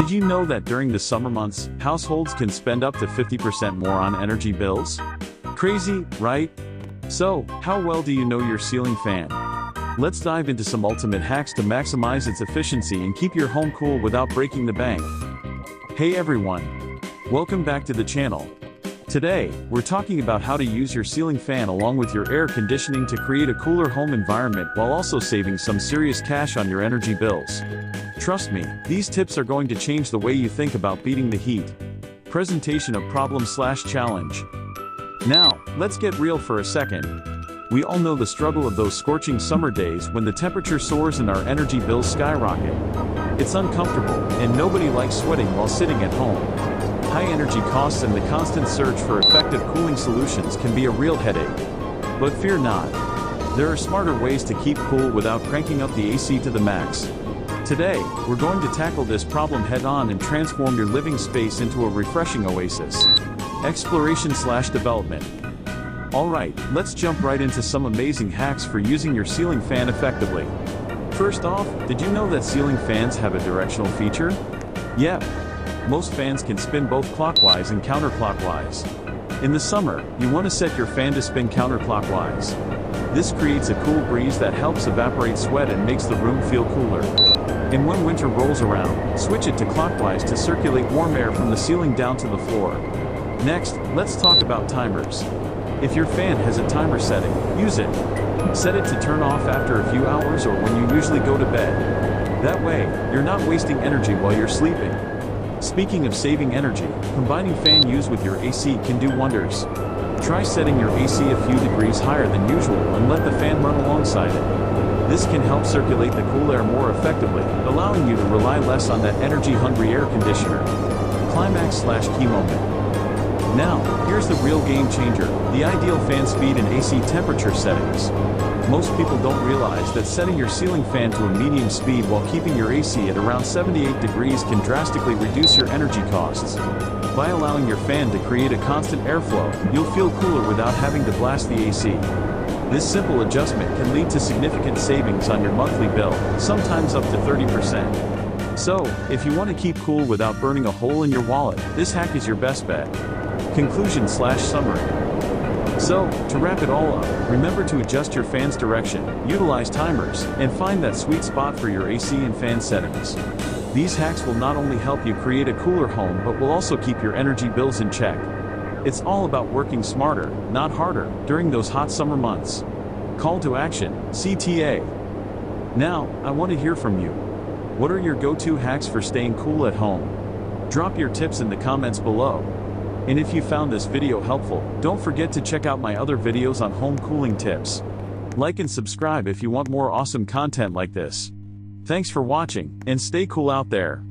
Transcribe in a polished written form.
Did you know that during the summer months, households can spend up to 50% more on energy bills? Crazy, right? So, how well do you know your ceiling fan? Let's dive into some ultimate hacks to maximize its efficiency and keep your home cool without breaking the bank. Hey everyone! Welcome back to the channel. Today, we're talking about how to use your ceiling fan along with your air conditioning to create a cooler home environment while also saving some serious cash on your energy bills. Trust me, these tips are going to change the way you think about beating the heat. Presentation of problem/challenge. Now, let's get real for a second. We all know the struggle of those scorching summer days when the temperature soars and our energy bills skyrocket. It's uncomfortable, and nobody likes sweating while sitting at home. High energy costs and the constant search for effective cooling solutions can be a real headache. But fear not. There are smarter ways to keep cool without cranking up the AC to the max. Today, we're going to tackle this problem head-on and transform your living space into a refreshing oasis. Exploration/development. Alright, let's jump right into some amazing hacks for using your ceiling fan effectively. First off, did you know that ceiling fans have a directional feature? Yep. Most fans can spin both clockwise and counterclockwise. In the summer, you want to set your fan to spin counterclockwise. This creates a cool breeze that helps evaporate sweat and makes the room feel cooler. And when winter rolls around, switch it to clockwise to circulate warm air from the ceiling down to the floor. Next, let's talk about timers. If your fan has a timer setting, use it. Set it to turn off after a few hours or when you usually go to bed. That way, you're not wasting energy while you're sleeping. Speaking of saving energy, combining fan use with your AC can do wonders. Try setting your AC a few degrees higher than usual and let the fan run alongside it. This can help circulate the cool air more effectively, allowing you to rely less on that energy-hungry air conditioner. Climax/key moment. Now, here's the real game changer, the ideal fan speed and AC temperature settings. Most people don't realize that setting your ceiling fan to a medium speed while keeping your AC at around 78 degrees can drastically reduce your energy costs. By allowing your fan to create a constant airflow, you'll feel cooler without having to blast the AC. This simple adjustment can lead to significant savings on your monthly bill, sometimes up to 30%. So, if you want to keep cool without burning a hole in your wallet, this hack is your best bet. Conclusion/summary. So, to wrap it all up, remember to adjust your fan's direction, utilize timers, and find that sweet spot for your AC and fan settings. These hacks will not only help you create a cooler home but will also keep your energy bills in check. It's all about working smarter, not harder, during those hot summer months. Call to action, CTA. Now, I want to hear from you. What are your go-to hacks for staying cool at home? Drop your tips in the comments below. And if you found this video helpful, don't forget to check out my other videos on home cooling tips. Like and subscribe if you want more awesome content like this. Thanks for watching, and stay cool out there.